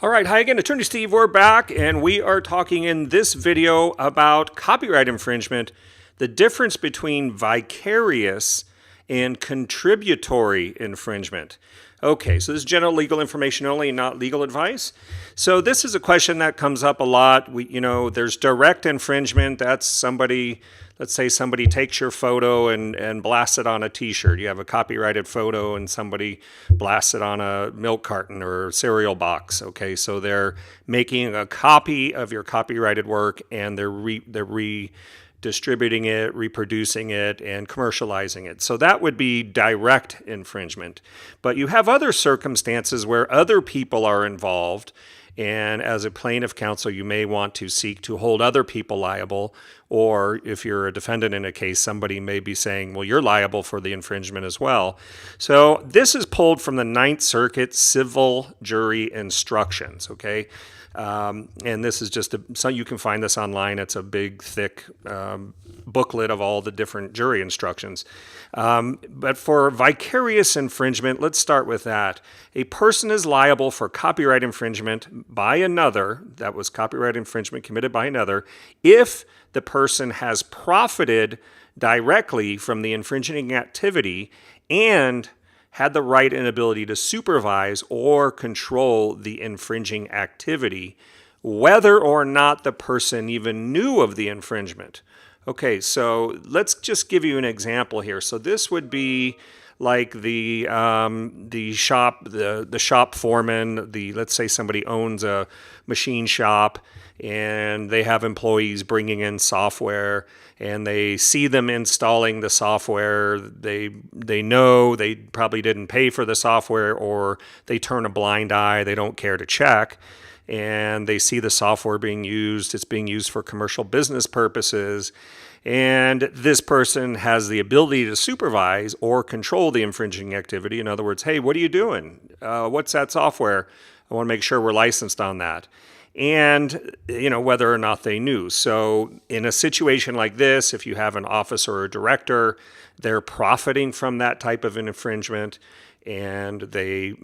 All right, hi again, Attorney Steve. We're back, and we are talking in this video about copyright infringement, the difference between vicarious and contributory infringement. Okay, so this is general legal information only, not legal advice. So this is a question that comes up a lot. There's direct infringement. That's somebody, let's say somebody takes your photo and blasts it on a t-shirt. You have a copyrighted photo and somebody blasts it on a milk carton or cereal box. Okay, so they're making a copy of your copyrighted work and they're redistributing it, reproducing it, and commercializing it. So that would be direct infringement. But you have other circumstances where other people are involved, and as a plaintiff counsel, you may want to seek to hold other people liable, or if you're a defendant in a case, somebody may be saying, well, you're liable for the infringement as well. So this is pulled from the Ninth Circuit Civil Jury Instructions, okay? And this is just so you can find this online. It's a big, thick booklet of all the different jury instructions. But for vicarious infringement, let's start with that. A person is liable for copyright infringement by another, that was copyright infringement committed by another, if the person has profited directly from the infringing activity and had the right and ability to supervise or control the infringing activity, whether or not the person even knew of the infringement. Okay, so let's just give you an example here. So this would be like the shop foreman. Let's say somebody owns a machine shop and they have employees bringing in software, and they see them installing the software. They know they probably didn't pay for the software, or they turn a blind eye. They don't care to check, and they see the software being used. It's being used for commercial business purposes, and this person has the ability to supervise or control the infringing activity. In other words, hey, what are you doing? What's that software? I want to make sure we're licensed on that. And, whether or not they knew. So in a situation like this, if you have an officer or a director, they're profiting from that type of an infringement, and they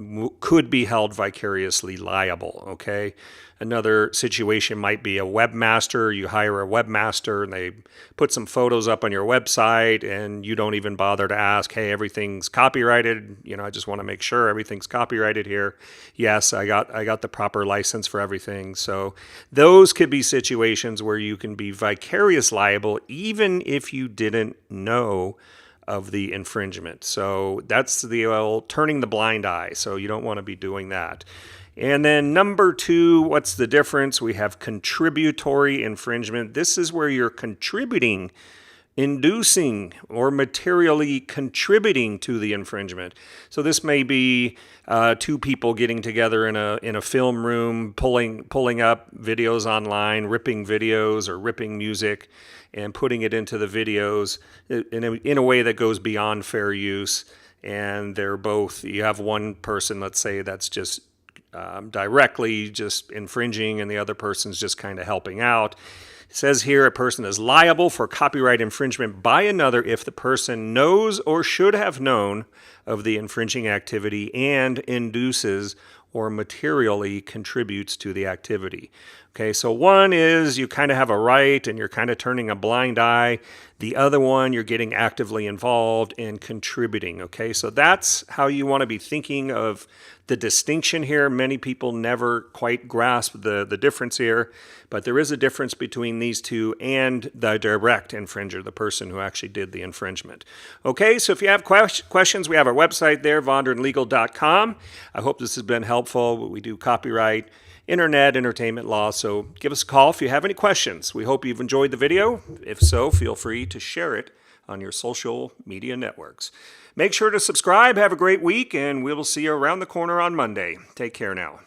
could be held vicariously liable, okay? Another situation might be a webmaster. You hire a webmaster and they put some photos up on your website, and you don't even bother to ask, hey, everything's copyrighted. I just want to make sure everything's copyrighted here. Yes, I got the proper license for everything. So those could be situations where you can be vicarious liable even if you didn't know of the infringement. So that's the old turning the blind eye. So you don't want to be doing that. And then number two, what's the difference? We have contributory infringement. This is where you're contributing, inducing, or materially contributing to the infringement. So this may be two people getting together in a film room, pulling up videos online, ripping videos or ripping music, and putting it into the videos in a way that goes beyond fair use. And you have one person, let's say, that's just directly just infringing, and the other person's just kind of helping out. It says here a person is liable for copyright infringement by another if the person knows or should have known of the infringing activity and induces or materially contributes to the activity. Okay, so one is you kind of have a right and you're kind of turning a blind eye. The other one, you're getting actively involved and contributing. Okay, so that's how you want to be thinking of the distinction here. Many people never quite grasp the difference here, but there is a difference between these two and the direct infringer, the person who actually did the infringement. Okay, so if you have questions, we have our website there, vondranlegal.com. I hope this has been helpful. We do copyright, internet, entertainment law, so give us a call if you have any questions. We hope you've enjoyed the video. If so, feel free to share it on your social media networks. Make sure to subscribe. Have a great week, and we will see you around the corner on Monday. Take care now.